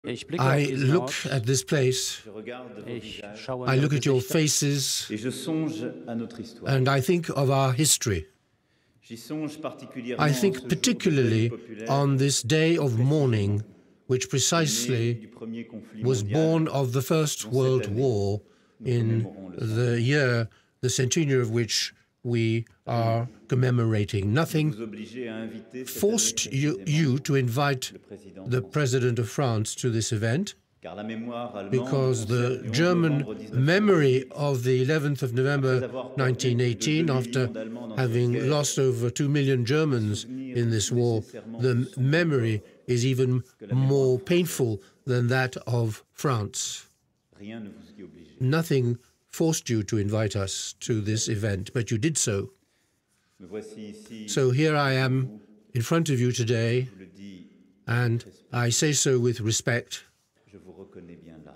I look at this place, I look at your faces, and I think of our history. I think particularly on this day of mourning, which precisely was born of the First World War, in the year, the centenary of which we are commemorating. Nothing forced you to invite the President of France to this event, because the German memory of the 11th of November 1918, after having lost over 2 million Germans in this war, the memory is even more painful than that of France. Nothing forced you to invite us to this event, but you did so. So here I am in front of you today, and I say so with respect.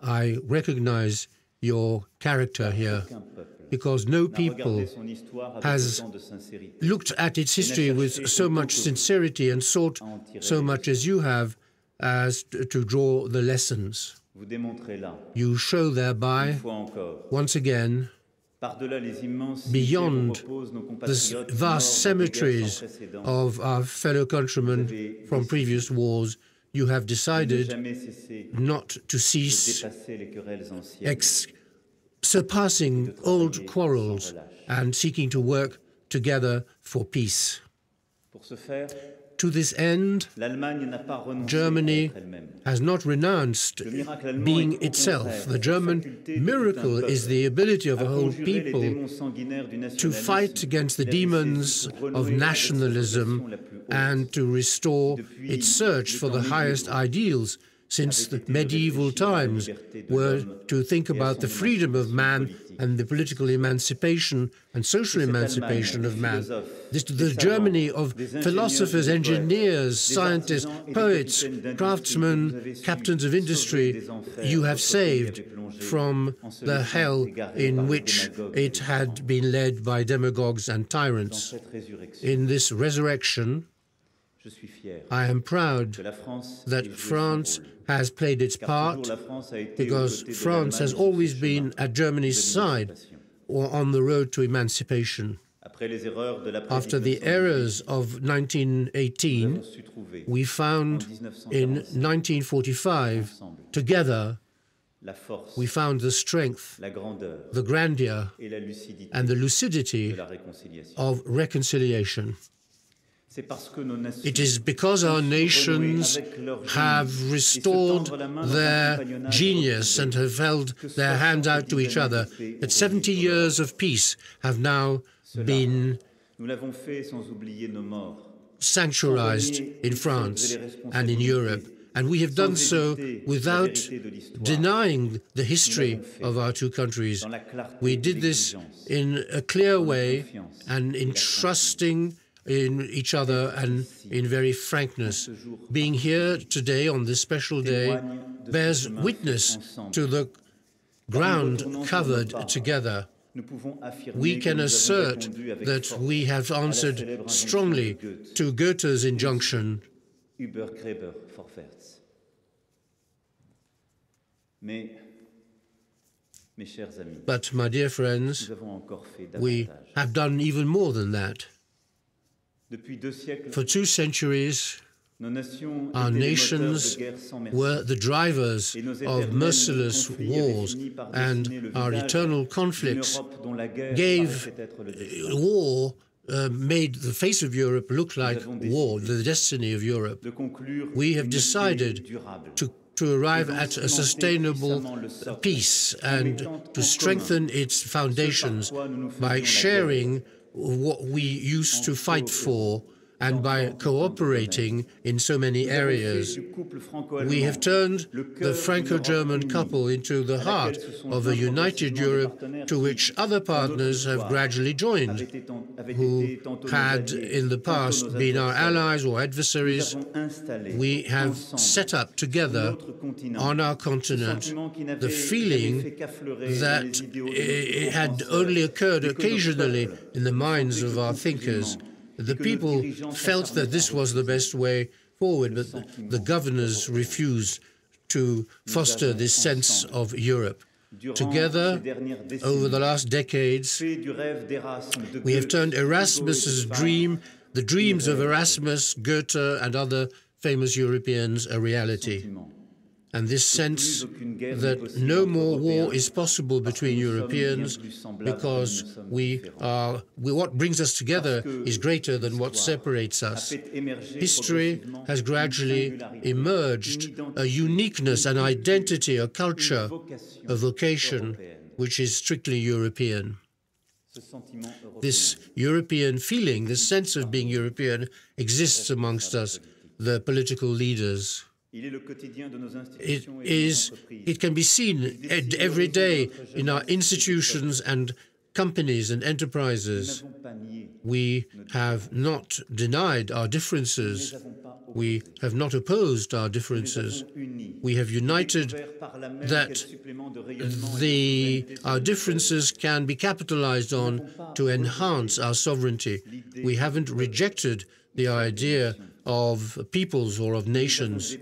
I recognize your character here, because no people has looked at its history with so much sincerity and sought so much as you have as to draw the lessons. You show thereby, once again, beyond the vast cemeteries of our fellow countrymen from previous wars, you have decided not to cease surpassing old quarrels and seeking to work together for peace. To this end, Germany has not renounced being itself. The German miracle is the ability of a whole people to fight against the demons of nationalism and to restore its search for the highest ideals since the medieval times, were to think about the freedom of man and the political emancipation and social emancipation of man. The Germany of philosophers, engineers, scientists, poets, craftsmen, captains of industry, you have saved from the hell in which it had been led by demagogues and tyrants. In this resurrection, I am proud that France has played its part, because France has always been at Germany's side or on the road to emancipation. After the errors of 1918, we found in 1945, together, we found the strength, the grandeur, and the lucidity of reconciliation. It is because our nations have restored their genius and have held their hands out to each other that 70 years of peace have now been sanctuarized in France and in Europe. And we have done so without denying the history of our two countries. We did this in a clear way and in trusting in each other and in very frankness. Being here today on this special day bears witness to the ground covered together. We can assert that we have answered strongly to Goethe's injunction, but, my dear friends, we have done even more than that. For 2 centuries, our nations were the drivers of merciless wars, and our eternal conflicts made the face of Europe look like war, the destiny of Europe. We have decided to arrive at a sustainable peace and to strengthen its foundations by sharing what we used to fight for and by cooperating in so many areas. We have turned the Franco-German couple into the heart of a united Europe to which other partners have gradually joined, who had in the past been our allies or adversaries. We have set up together on our continent the feeling that it had only occurred occasionally in the minds of our thinkers. The people felt that this was the best way forward, but the governors refused to foster this sense of Europe. Together, over the last decades, we have turned Erasmus's dream, the dreams of Erasmus, Goethe, and other famous Europeans, a reality. And this sense that no more war is possible between Europeans because what brings us together is greater than what separates us. History has gradually emerged a uniqueness, an identity, a culture, a vocation, which is strictly European. This European feeling, this sense of being European, exists amongst us, the political leaders. It can be seen every day in our institutions and companies and enterprises. We have not denied our differences. We have not opposed our differences. We have united that our differences can be capitalized on to enhance our sovereignty. We haven't rejected the idea of peoples or of nations,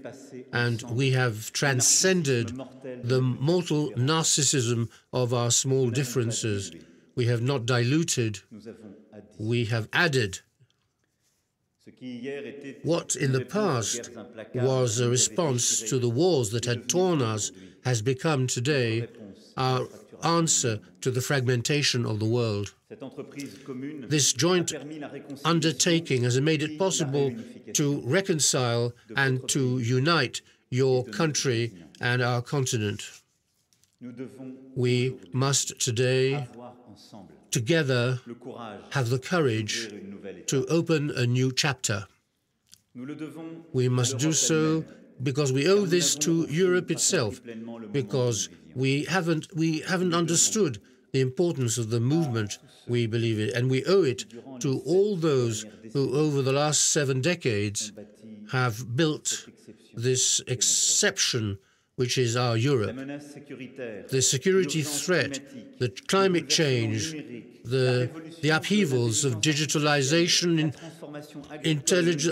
and we have transcended the mortal narcissism of our small differences. We have not diluted, we have added. What in the past was a response to the wars that had torn us has become today our answer to the fragmentation of the world. This joint undertaking has made it possible to reconcile and to unite your country and our continent. We must today, together, have the courage to open a new chapter. We must do so because we owe this to Europe itself, because we haven't understood the importance of the movement we believe in, and we owe it to all those who over the last 7 decades have built this exception which is our Europe. The security threat, the climate change, the upheavals of digitalization,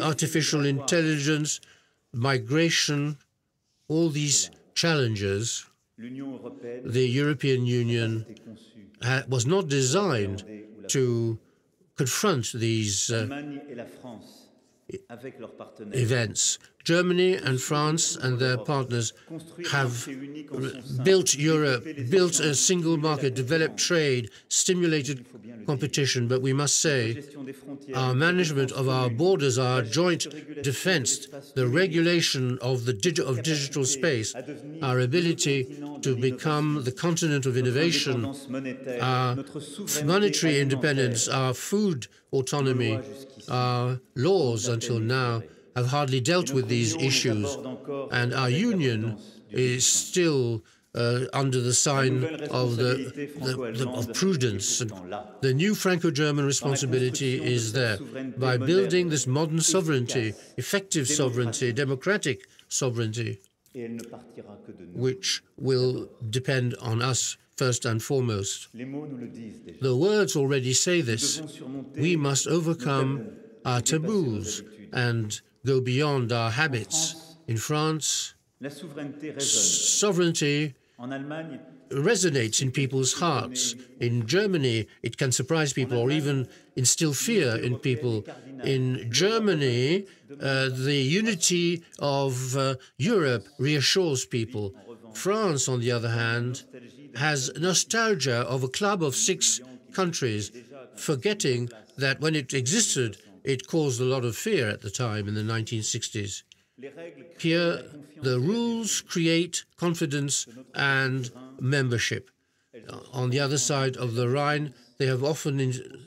artificial intelligence, migration, all these challenges, the European Union was not designed to confront these events. Germany and France and their partners have built Europe, built a single market, developed trade, stimulated competition, but we must say our management of our borders, our joint defense, the regulation of digital space, our ability to become the continent of innovation, our monetary independence, our food autonomy, our laws until now have hardly dealt with these issues, and our union is still under the sign of prudence. The new Franco-German responsibility is there. By building this modern sovereignty, effective sovereignty, democratic sovereignty, which will depend on us first and foremost. The words already say this. We must overcome our taboos and go beyond our habits. In France, sovereignty resonates in people's hearts. In Germany, it can surprise people or even instill fear in people. In Germany, the unity of Europe reassures people. France, on the other hand, has nostalgia of a club of 6 countries, forgetting that when it existed, it caused a lot of fear at the time in the 1960s. Here, the rules create confidence and membership. On the other side of the Rhine, they have often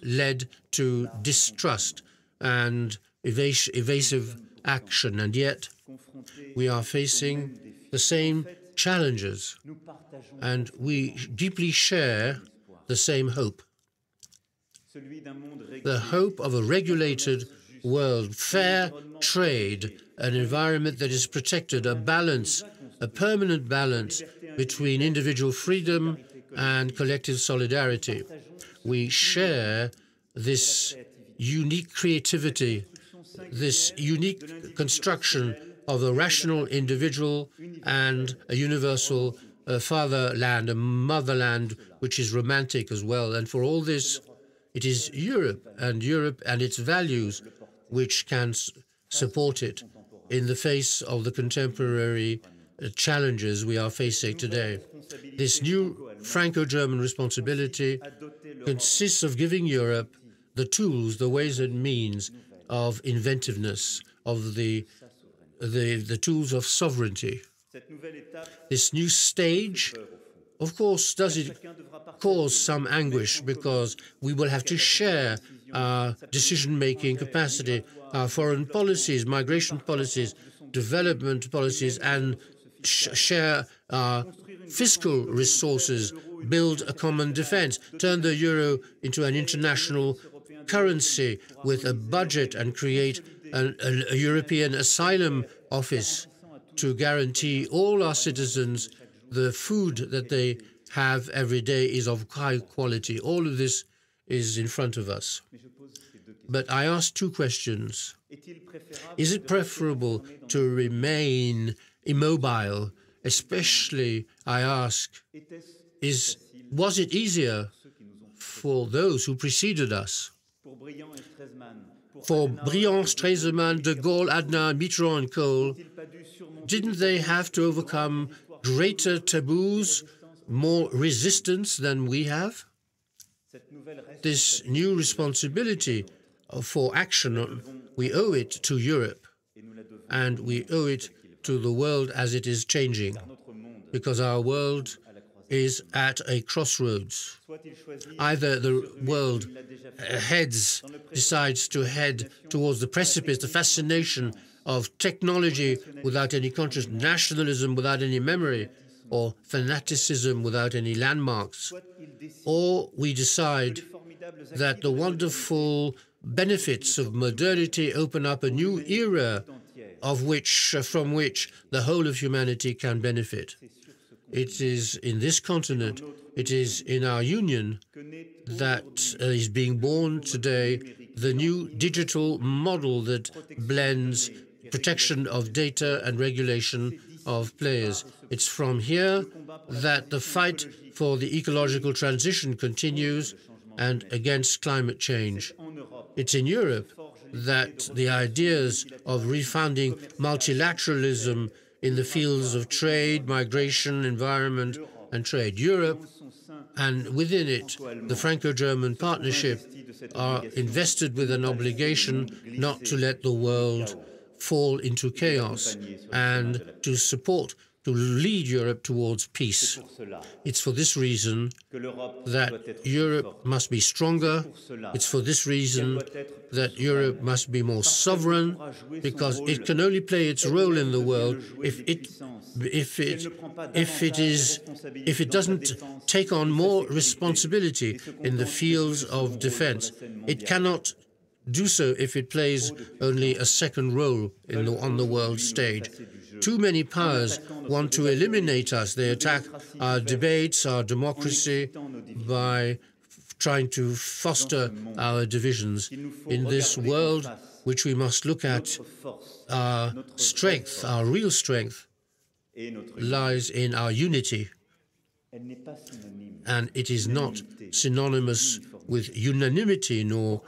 led to distrust and evasive action, and yet we are facing the same challenges, and we deeply share the same hope. The hope of a regulated world, fair trade, an environment that is protected, a balance, a permanent balance between individual freedom and collective solidarity. We share this unique creativity, this unique construction of a rational individual and a universal fatherland, a motherland, which is romantic as well. And for all this, it is Europe and its values which can support it in the face of the contemporary challenges we are facing today. This new Franco-German responsibility consists of giving Europe the tools, the ways and means of inventiveness, of the tools of sovereignty. This new stage, of course, does it cause some anguish, because we will have to share our decision-making capacity, our foreign policies, migration policies, development policies, and share our fiscal resources, build a common defense, turn the euro into an international currency with a budget, and create a European asylum office to guarantee all our citizens the food that they have every day is of high quality. All of this is in front of us. But I ask two questions. Is it preferable to remain immobile? Especially, I ask, was it easier for those who preceded us? For Briand, Stresemann, de Gaulle, Adenauer, Mitterrand, and Kohl, didn't they have to overcome greater taboos, more resistance than we have? This new responsibility for action, we owe it to Europe, and we owe it to the world as it is changing, because our world is at a crossroads. Either the world decides to head towards the precipice, the fascination of technology without any conscious, nationalism without any memory, or fanaticism without any landmarks, or we decide that the wonderful benefits of modernity open up a new era from which the whole of humanity can benefit. It is in this continent, it is in our union that is being born today the new digital model that blends protection of data and regulation of players. It's from here that the fight for the ecological transition continues and against climate change. It's in Europe that the ideas of refounding multilateralism in the fields of trade, migration, environment, and trade. Europe, and within it, the Franco-German partnership, are invested with an obligation not to let the world fall into chaos and to lead Europe towards peace. It's for this reason that Europe must be stronger. It's for this reason that Europe must be more sovereign, because it can only play its role in the world if it doesn't take on more responsibility in the fields of defense. It cannot do so if it plays only a second role on the world stage. Too many powers want to eliminate us. They attack our debates, our democracy, by trying to foster our divisions. In this world, which we must look at, our strength, our real strength, lies in our unity. And it is not synonymous with unanimity nor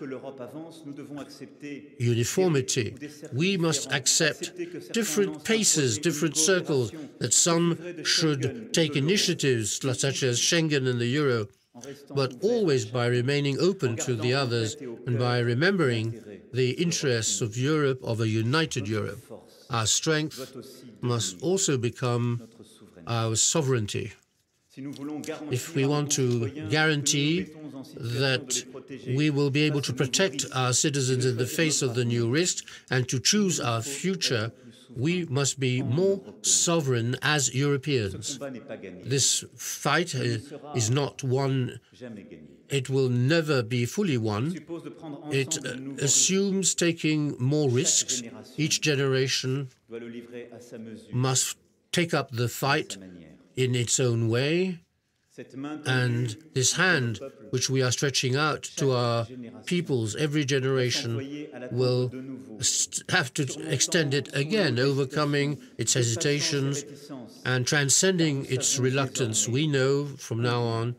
uniformity. We must accept different paces, different circles, that some should take initiatives such as Schengen and the euro, but always by remaining open to the others and by remembering the interests of Europe, of a united Europe. Our strength must also become our sovereignty. If we want to guarantee that we will be able to protect our citizens in the face of the new risks and to choose our future, we must be more sovereign as Europeans. This fight is not won. It will never be fully won. It assumes taking more risks. Each generation must take up the fight in its own way, And this hand, which we are stretching out to our peoples, every generation will have to extend it again, overcoming its hesitations and transcending its reluctance. We know from now on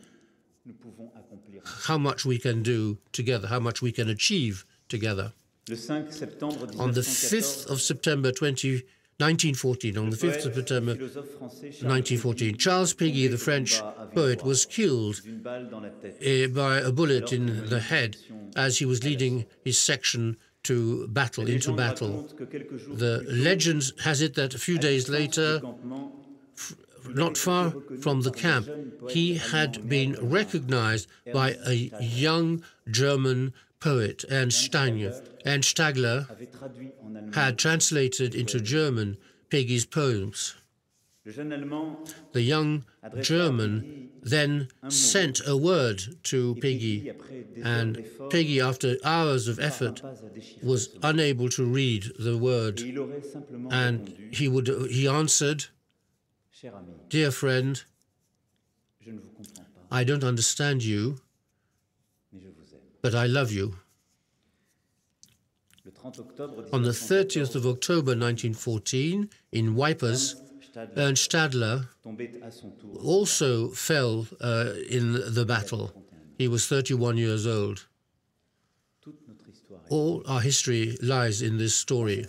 how much we can do together, how much we can achieve together. On the 5th of September 1914, on the 5th of September 1914, Charles Péguy, the French poet, was killed by a bullet in the head as he was leading his section to battle, into battle. The legend has it that a few days later, not far from the camp, he had been recognized by a young German poet, Ernst Steiner. Ernst Stagler had translated into German Peggy's poems. The young German then sent a word to Péguy, and Péguy, after hours of effort, was unable to read the word, and he answered, "Dear friend, I don't understand you, but I love you." On the 30th of October 1914, in Wipers, Ernst Stadler also fell in the battle. He was 31 years old. All our history lies in this story,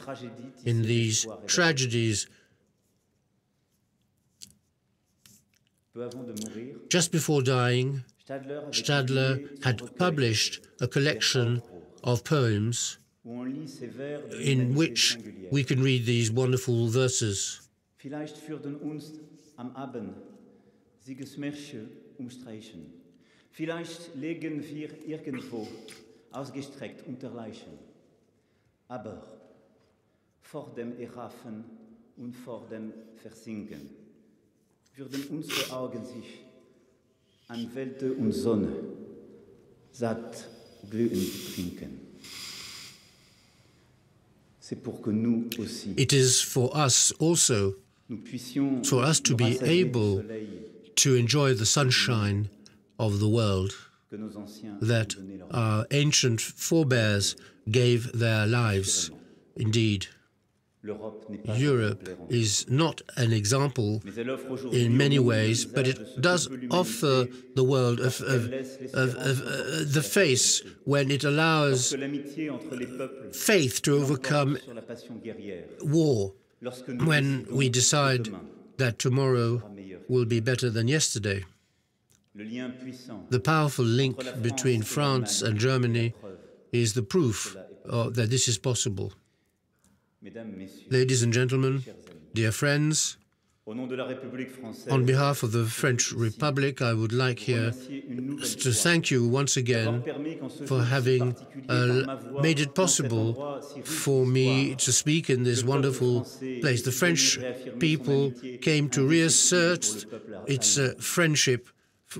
in these tragedies. Just before dying, Stadler had published a collection of poems in which we can read these wonderful verses. Vielleicht würden uns am Abend Siegesmärsche umstreichen. Vielleicht legen wir irgendwo ausgestreckt unter Leichen. Aber vor dem Erraffen und vor dem Versinken würden unsere Augen sich an Welte und Sonne satt glühend trinken. It is for us also, for us to be able to enjoy the sunshine of the world, that our ancient forebears gave their lives. Indeed, Europe is not an example in many ways, but it does offer the world the face when it allows faith to overcome war, when we decide that tomorrow will be better than yesterday. The powerful link between France and Germany is the proof that this is possible. Ladies and gentlemen, dear friends, on behalf of the French Republic, I would like here to thank you once again for having made it possible for me to speak in this wonderful place. The French people came to reassert its friendship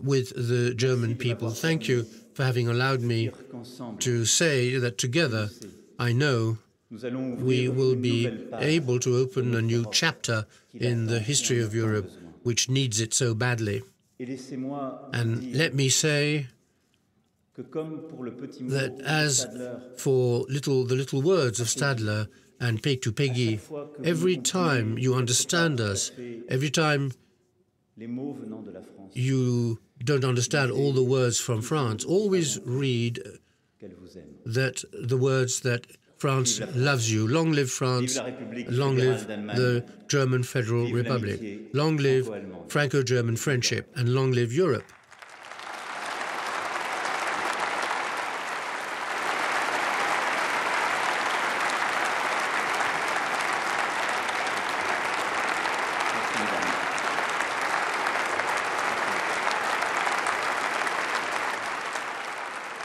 with the German people. Thank you for having allowed me to say that together, I know we will be able to open a new chapter in the history of Europe, which needs it so badly. And let me say that as for the little words of Stadler and to Péguy, every time you understand us, every time you don't understand all the words from France, always read that the words that France loves you. Long live France, long live the German Federal Republic, long live Franco-German friendship, and long live Europe.